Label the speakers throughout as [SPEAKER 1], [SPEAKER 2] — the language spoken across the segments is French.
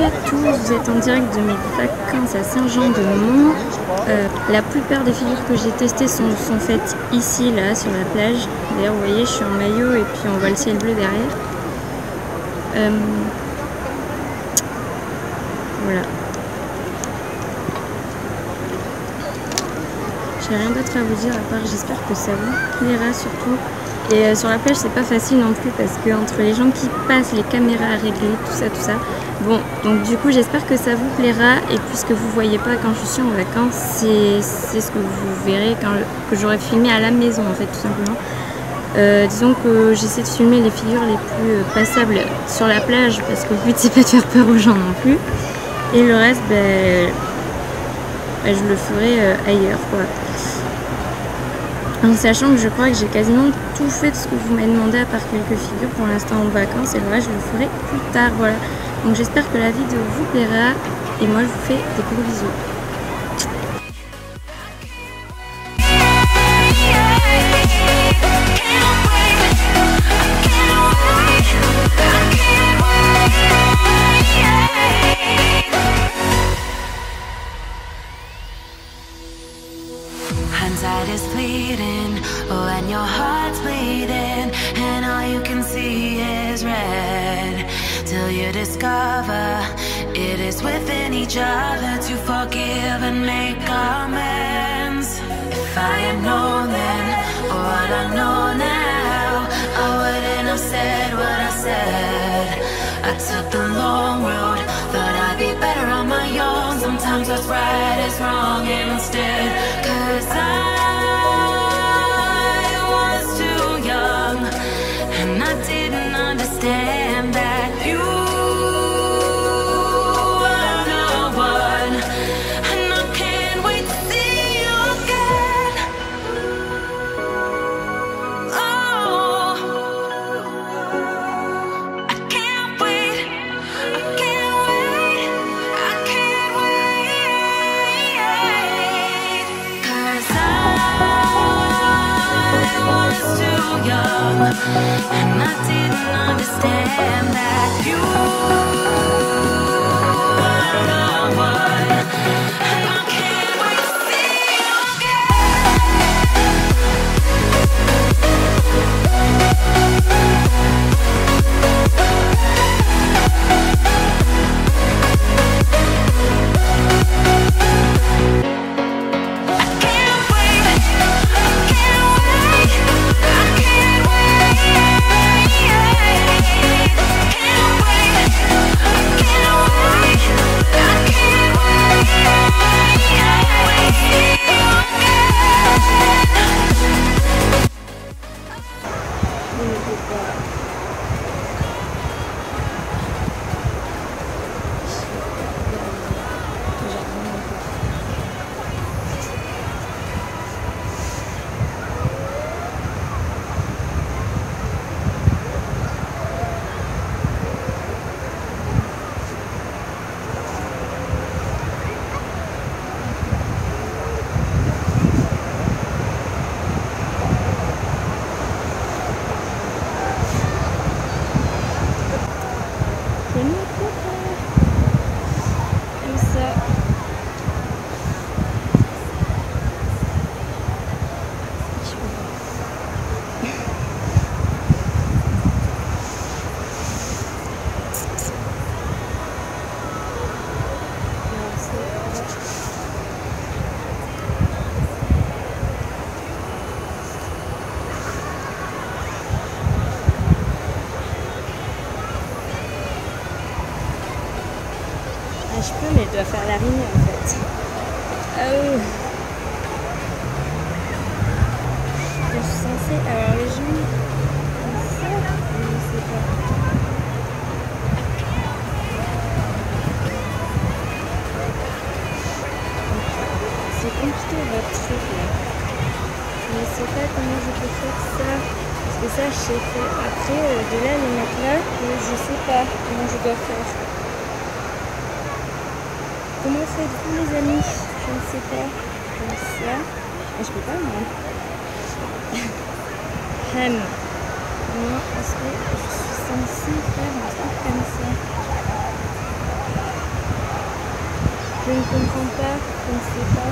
[SPEAKER 1] à tous, vous êtes en direct de mes vacances à Saint-Jean-de-Mont. La plupart des figures que j'ai testées sont faites ici, là, sur la plage. D'ailleurs, vous voyez, je suis en maillot et puis on voit le ciel bleu derrière. Voilà. J'ai rien d'autre à vous dire à part j'espère que ça vous plaira surtout. Et sur la plage c'est pas facile non plus parce que entre les gens qui passent, les caméras à régler, tout ça. Bon, donc du coup j'espère que ça vous plaira et puisque vous voyez pas quand je suis en vacances, c'est ce que vous verrez que j'aurais filmé à la maison en fait tout simplement. Disons que j'essaie de filmer les figures les plus passables sur la plage parce que le but c'est pas de faire peur aux gens non plus. Et le reste, je le ferai ailleurs quoi. En sachant que je crois que j'ai quasiment tout fait de ce que vous m'avez demandé à part quelques figures pour l'instant en vacances et le reste je le ferai plus tard, voilà. Donc j'espère que la vidéo vous plaira et moi je vous fais des gros bisous.
[SPEAKER 2] Hindsight is fleeting, oh, and your heart's bleeding, and all you can see is red. Till you discover it is within each other to forgive and make amends. If I had known then what I know now, I wouldn't have said what I said. I took the long road, thought I'd be better on my own. Sometimes what's right is wrong instead. 'Cause I was too young, and I didn't understand that you were the one. And I can't wait to see you again. Oh, I can't wait, I can't wait, I can't wait. 'Cause I was too young, and I didn't understand that you were the one. And I can't wait to see you
[SPEAKER 1] Je peux, mais je dois faire l'araignée en fait. Oh. Je suis censée avoir les jambes comme ça, je ne sais pas. C'est compliqué votre truc là. Je ne sais pas comment je peux faire ça. Parce que ça je sais faire. Après, de là les mettre là, je sais pas comment je dois faire. Comment faites-vous les amis? Je ne sais pas. Comme ça. Ah, je peux pas moi. Comment est-ce que je suis censée faire un truc comme ça? Je ne comprends pas, je ne sais pas.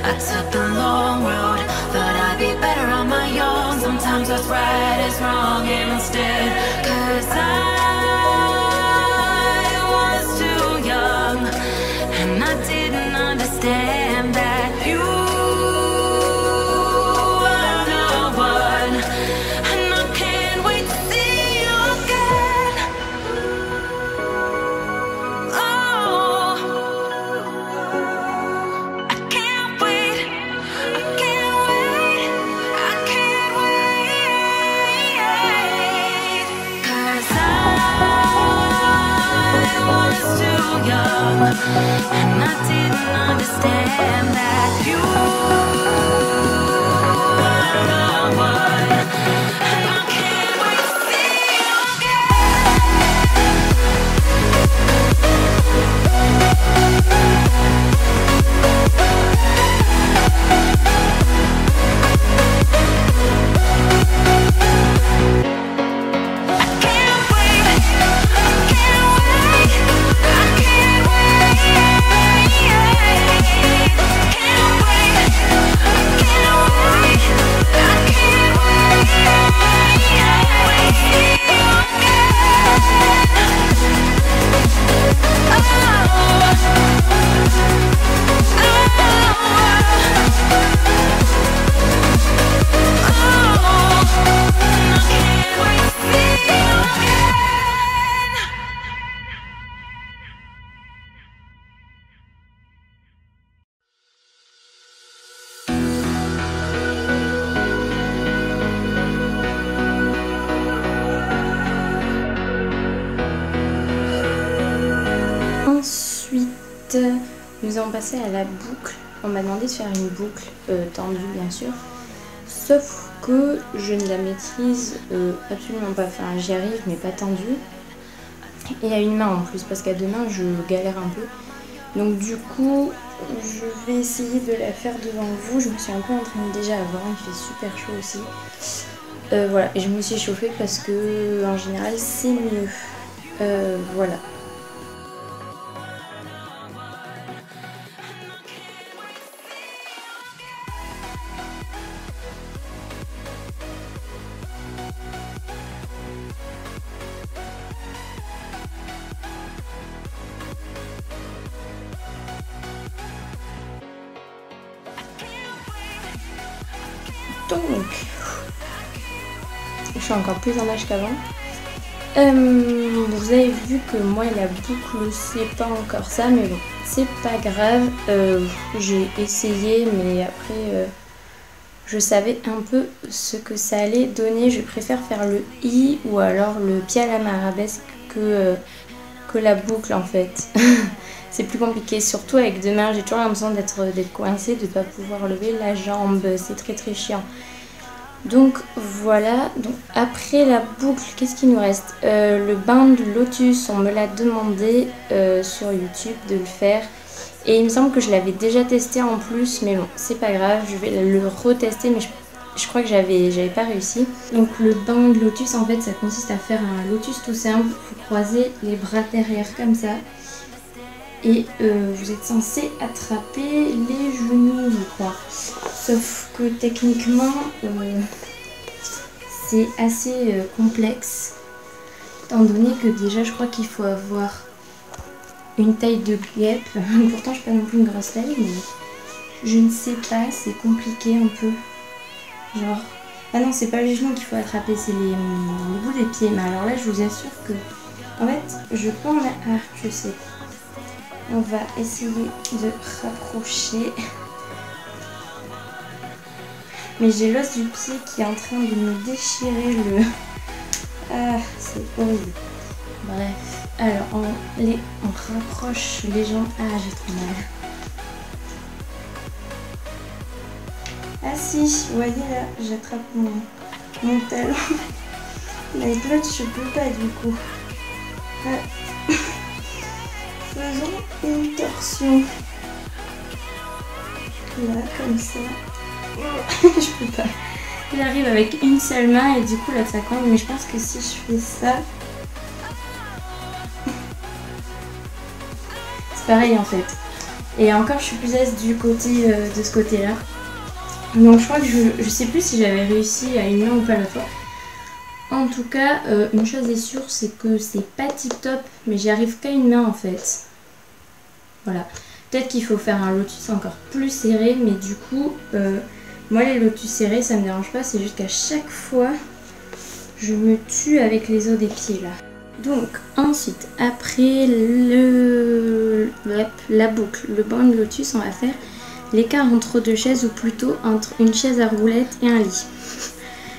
[SPEAKER 2] I took the long road, thought I'd be better on my own. Sometimes what's right is wrong and instead, 'cause I was too young and I didn't understand that you were the one, and I can't wait to see you again. Oh, I can't wait, I can't wait, I can't wait, 'cause I was too young and I didn't understand that you were the one, and I can't wait to see you
[SPEAKER 1] Ensuite, nous allons passer à la boucle. On m'a demandé de faire une boucle tendue bien sûr. Sauf que je ne la maîtrise absolument pas. Enfin, j'y arrive mais pas tendue. Et à une main en plus parce qu'à deux mains je galère un peu. Donc du coup, je vais essayer de la faire devant vous. Je me suis un peu entraînée déjà avant, il fait super chaud aussi. Voilà, et je me suis chauffée parce que en général c'est mieux. Voilà. Donc, je suis encore plus en âge qu'avant. Vous avez vu que moi la boucle c'est pas encore ça, mais bon, c'est pas grave. J'ai essayé, mais après je savais un peu ce que ça allait donner. Je préfère faire le i ou alors le pied à la main arabesque que la boucle en fait. C'est plus compliqué, surtout avec deux mains. J'ai toujours l'impression d'être coincée, de ne pas pouvoir lever la jambe. C'est très très chiant. Donc voilà. Donc, après la boucle, qu'est-ce qu'il nous reste? Le Bound Lotus, on me l'a demandé sur YouTube de le faire. Et il me semble que je l'avais déjà testé en plus. Mais bon, c'est pas grave. Je vais le retester. Mais je crois que j'avais pas réussi. Donc le Bound Lotus, en fait, ça consiste à faire un lotus tout simple. Vous croisez les bras derrière comme ça. Et vous êtes censé attraper les genoux, je crois. Sauf que techniquement, c'est assez complexe. Étant donné que déjà, je crois qu'il faut avoir une taille de guêpe. Pourtant, je suis pas non plus une grosse taille, mais je ne sais pas, c'est compliqué un peu. Genre, ah non, c'est pas les genoux qu'il faut attraper, c'est les bouts des pieds. Mais alors là, je vous assure que, en fait, je peux en... Ah, je sais. On va essayer de rapprocher. Mais j'ai l'os du pied qui est en train de me déchirer le... Ah, c'est horrible. Bref. Alors, on rapproche les jambes. Ah, j'ai trop mal. Ah si, vous voyez là, j'attrape mon talon. Mais avec l'autre, je peux pas du coup. Ah. Faisons une torsion. Là, comme ça. Je peux pas. qu'il arrive avec une seule main et du coup là ça compte, mais je pense que si je fais ça, c'est pareil en fait. Et encore je suis plus à l'aise du côté de ce côté là. Donc je crois que je sais plus si j'avais réussi à une main ou pas l'autre fois. En tout cas, une chose est sûre, c'est que c'est pas tip top, mais j'y arrive qu'à une main en fait. Voilà. Peut-être qu'il faut faire un lotus encore plus serré, mais du coup, moi les lotus serrés ça me dérange pas, c'est juste qu'à chaque fois, je me tue avec les os des pieds là. Donc ensuite, après la boucle, le banc de lotus, on va faire l'écart entre deux chaises, ou plutôt entre une chaise à roulettes et un lit.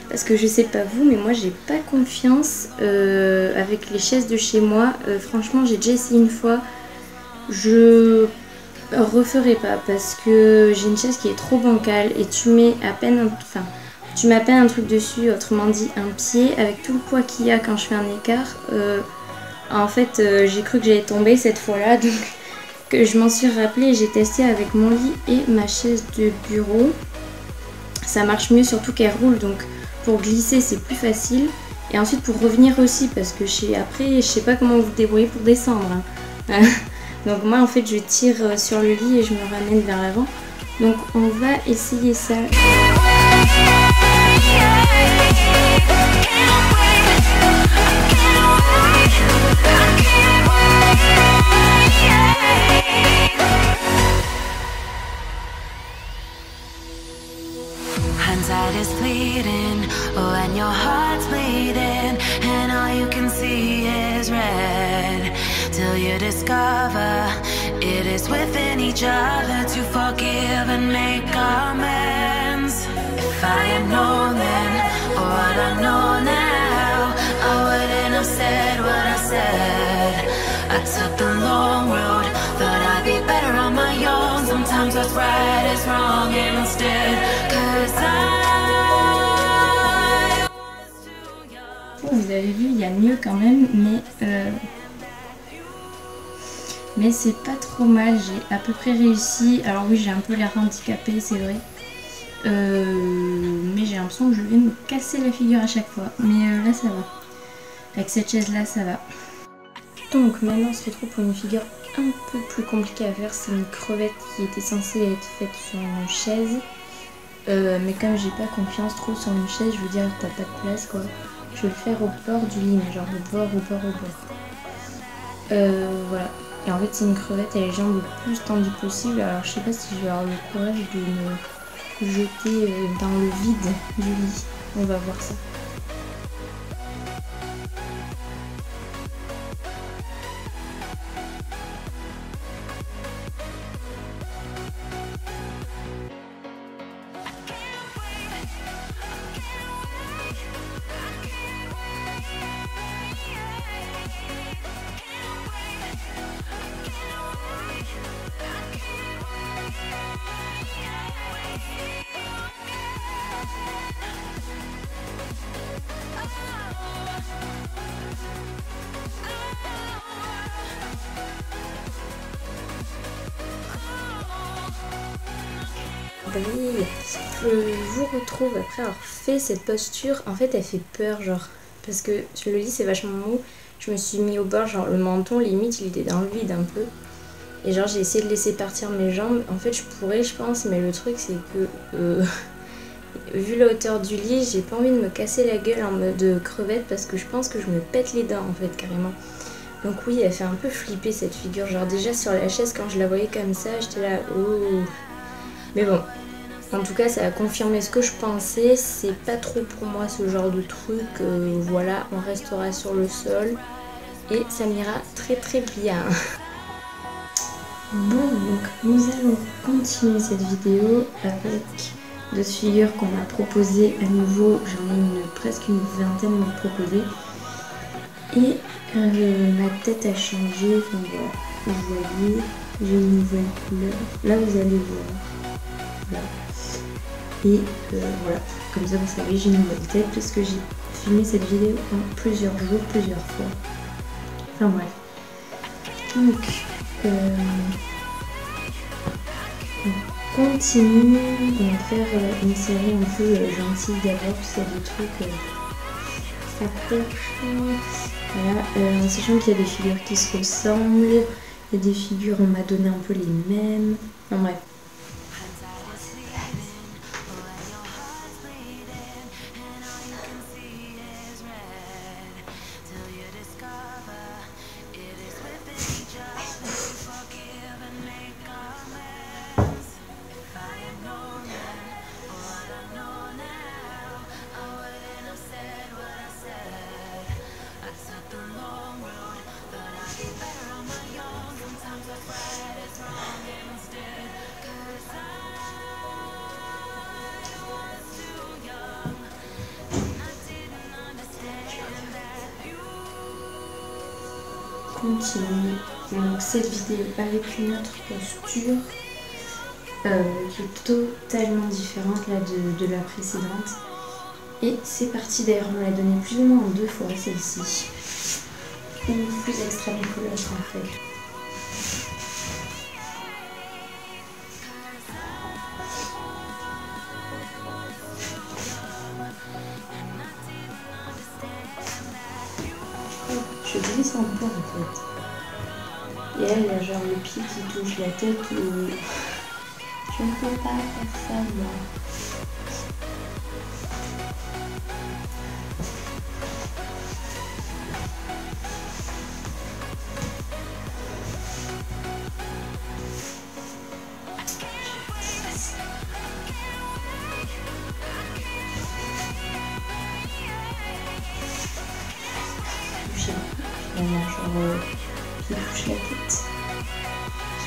[SPEAKER 1] Parce que je sais pas vous, mais moi j'ai pas confiance avec les chaises de chez moi. Franchement, j'ai déjà essayé une fois. Je referai pas parce que j'ai une chaise qui est trop bancale et tu mets à peine un truc dessus, autrement dit un pied, avec tout le poids qu'il y a quand je fais un écart. En fait, j'ai cru que j'allais tomber cette fois-là, donc que je m'en suis rappelé et j'ai testé avec mon lit et ma chaise de bureau. Ça marche mieux, surtout qu'elle roule, donc pour glisser c'est plus facile. Et ensuite pour revenir aussi, parce que après je sais pas comment vous débrouillez pour descendre. Hein. Donc moi en fait je tire sur le lit et je me ramène vers l'avant. Donc on va essayer ça.
[SPEAKER 2] Hindsight is fleeting, oh, and your heart's bleeding, and all you can see is red, till you discover it is within each other to forgive and make amends. If I had known then, or what I know now, I wouldn't have said what I said. I took the long road, thought I'd be better on my own. Sometimes what's right is wrong instead, 'cause
[SPEAKER 1] vous avez vu, il y a mieux quand même, mais c'est pas trop mal, j'ai à peu près réussi. Alors oui, j'ai un peu l'air handicapée, c'est vrai, mais j'ai l'impression que je vais me casser la figure à chaque fois, mais là ça va, avec cette chaise là ça va. Donc maintenant on se retrouve pour une figure un peu plus compliquée à faire, c'est une crevette qui était censée être faite sur une chaise, mais comme j'ai pas confiance trop sur une chaise, je veux dire t'as pas de place quoi. Je vais le faire au bord du lit, genre au bord. Voilà. Et en fait c'est une crevette, elle a les jambes le plus tendues possible. Alors je sais pas si je vais avoir le courage de me jeter dans le vide du lit. On va voir ça. Je vous retrouve après avoir fait cette posture. En fait elle fait peur, genre, parce que sur le lit c'est vachement mou. Je me suis mis au bord, genre le menton limite il était dans le vide un peu, et genre j'ai essayé de laisser partir mes jambes. En fait je pourrais, je pense, mais le truc c'est que vu la hauteur du lit, j'ai pas envie de me casser la gueule en mode crevette, parce que je pense que je me pète les dents en fait carrément. Donc oui, elle fait un peu flipper cette figure, genre déjà sur la chaise quand je la voyais comme ça j'étais là oh. Mais bon, en tout cas ça a confirmé ce que je pensais, c'est pas trop pour moi ce genre de truc, voilà, on restera sur le sol et ça m'ira très très bien. Bon, donc nous allons continuer cette vidéo avec d'autres figures qu'on m'a proposées à nouveau. J'en ai presque une vingtaine à me proposer. Et ma tête a changé, enfin voilà, vous voyez, j'ai une nouvelle couleur. Là vous allez voir. Voilà. Et voilà, comme ça vous savez, j'ai une nouvelle tête parce que j'ai filmé cette vidéo en plusieurs jours, plusieurs fois. Enfin bref. Donc, continue, on va faire une série un peu gentille d'abord, parce qu'il y a des trucs après. Voilà, en sachant qu'il y a des figures qui se ressemblent, il y a des figures, on m'a donné un peu les mêmes. En bref. Continue donc cette vidéo avec une autre posture qui est totalement différente là de la précédente, et c'est parti. D'ailleurs on me l'a donné plus ou moins en 2 fois celle-ci, ou plus extrême que l'autre en fait. Je glisse un peu en fait. Et elle, il y a genre le pied qui touche la tête et je ne peux pas faire ça moi. Genre qui touche la tête.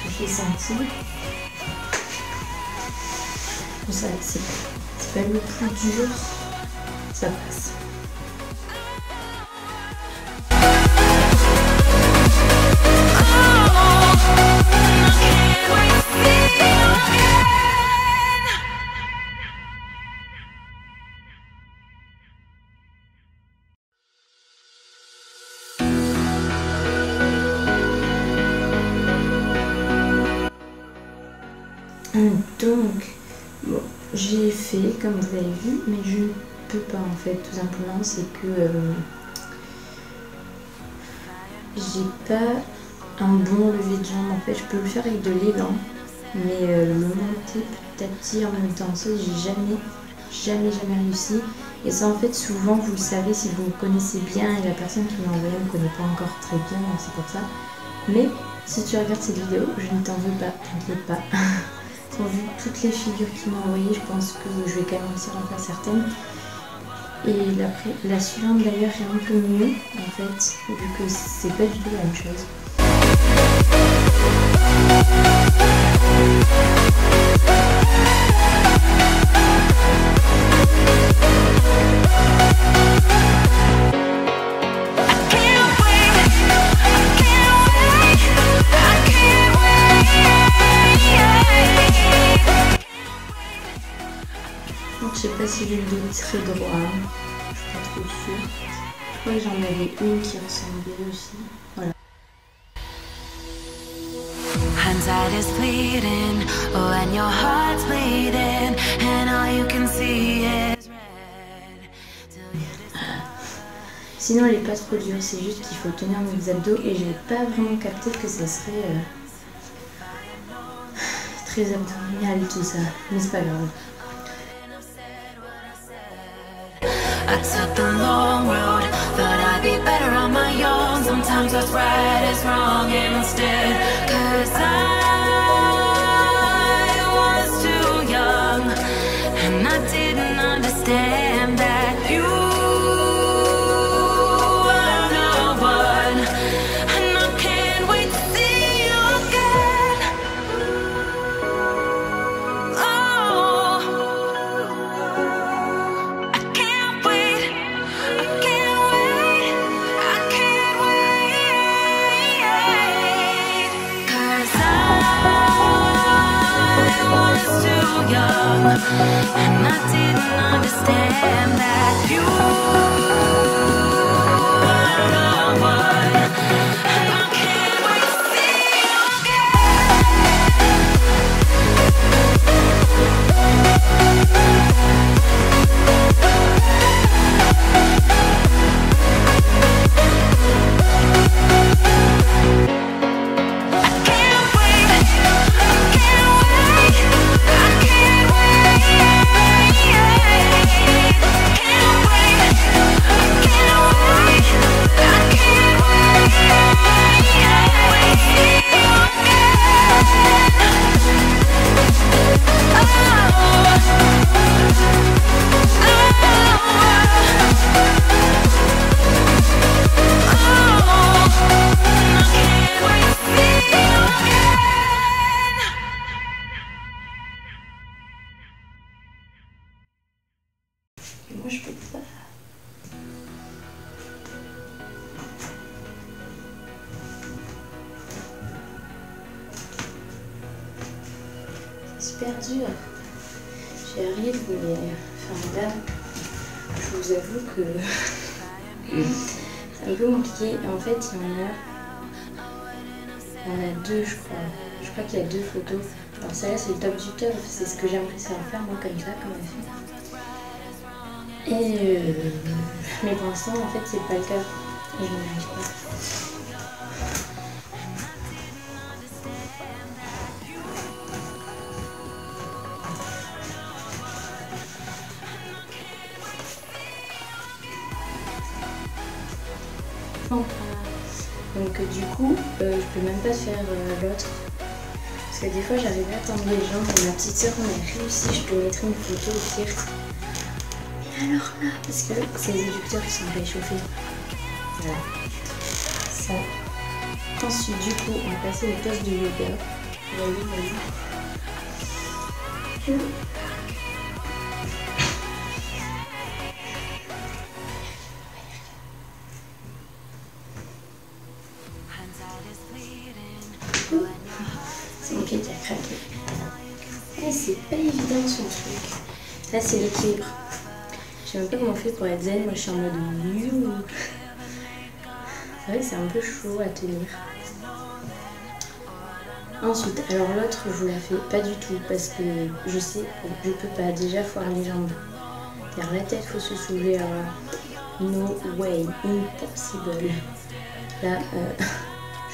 [SPEAKER 1] Je l'ai senti. Bon, ça, c'est pas le plus dur, ça passe. Donc, bon, j'ai fait comme vous avez vu, mais je ne peux pas en fait, tout simplement, c'est que j'ai pas un bon lever de jambe en fait. Je peux le faire avec de l'élan, mais le monter petit à petit en même temps, ça j'ai jamais réussi. Et ça en fait souvent vous le savez si vous me connaissez bien, et la personne qui m'a envoyé ne me connaît pas encore très bien, donc c'est pour ça. Mais si tu regardes cette vidéo, je ne t'en veux pas, t'inquiète pas. Vu toutes les figures qu'il m'a envoyées, je pense que je vais quand même réussir à en faire certaines. Et la suivante d'ailleurs est un peu mieux en fait, vu que c'est pas du tout la même chose. Je sais pas si j'ai le dos très droit, je suis pas trop sûre. Je crois que j'en avais une qui ressemblait aussi. Voilà.
[SPEAKER 2] Hindsight is fleeting, oh, and your heart's bleeding, and all you can see is red.
[SPEAKER 1] Sinon elle est pas trop dure, c'est juste qu'il faut tenir mes abdos, et j'ai pas vraiment capté que ça serait très abdominal tout ça, mais c'est pas grave.
[SPEAKER 2] I took the long road, thought I'd be better on my own. Sometimes what's right is wrong instead, 'cause I was too young, and I didn't understand that you were the one, and I can't wait to see you again. Oh, I can't wait, I can't wait, I can't wait, 'cause I
[SPEAKER 1] super dur. J'y arrive, mais enfin là, je vous avoue que c'est un peu compliqué. En fait, il y en a deux, je crois. Je crois qu'il y a 2 photos. Alors celle-là, c'est le top du top. C'est ce que j'aimerais savoir faire, moi, comme ça, comme elle fait. Mais pour l'instant, en fait, c'est pas le cas. Et je n'y arrive pas. Donc du coup, je peux même pas faire l'autre. Parce que des fois, j'arrive à attendre les gens. Et ma petite soeur, on a réussi. Je peux mettre une photo au pire. Mais alors là, parce que c'est les éducteurs qui sont réchauffés. Voilà. Ça. Ensuite, du coup, on va passer au poste de yoga. Voyez. C'est mon pied qui a craqué. Et c'est pas évident son truc. Là, c'est l'équilibre. Je sais même pas comment on fait pour être zen. Moi, je suis en mode you. C'est vrai que c'est un peu chaud à tenir. Ensuite, alors l'autre, je vous la fais pas du tout parce que je sais que je peux pas déjà foire les jambes. Car la tête, faut se soulever. Alors no way, impossible. Là,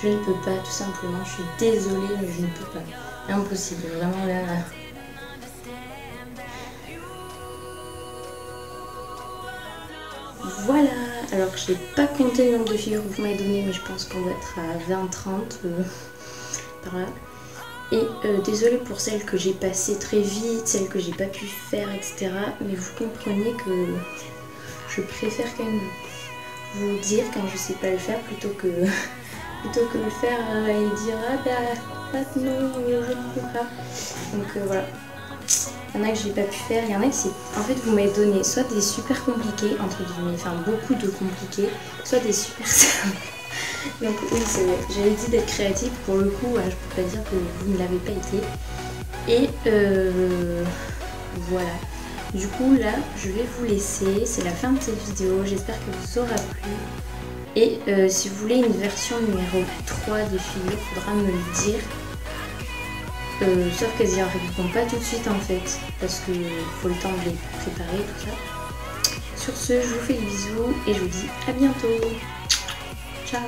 [SPEAKER 1] je ne peux pas, tout simplement. Je suis désolée, mais je ne peux pas. Impossible, vraiment là. Voilà, alors je n'ai pas compté le nombre de figures que vous m'avez donné, mais je pense qu'on va être à 20-30 par là. Et désolée pour celles que j'ai passées très vite, celles que j'ai pas pu faire, etc. Mais vous comprenez que je préfère quand même vous dire quand je sais pas le faire plutôt que le faire et dire ah bah non je ne peux pas. Donc voilà. Il y en a que j'ai pas pu faire, il y en a que c'est... En fait vous m'avez donné soit des super compliqués, entre guillemets, enfin beaucoup de compliqués, soit des super simples. Donc oui c'est vrai, j'avais dit d'être créative, pour le coup je peux pas dire que vous ne l'avez pas été. Et voilà. Du coup là je vais vous laisser, c'est la fin de cette vidéo, j'espère que vous aura plu. Et si vous voulez une version numéro 3 des figures, il faudra me le dire. Sauf qu'elles n'y arriveront pas tout de suite en fait, parce qu'il faut le temps de les préparer, tout ça. Sur ce, je vous fais des bisous et je vous dis à bientôt. Ciao.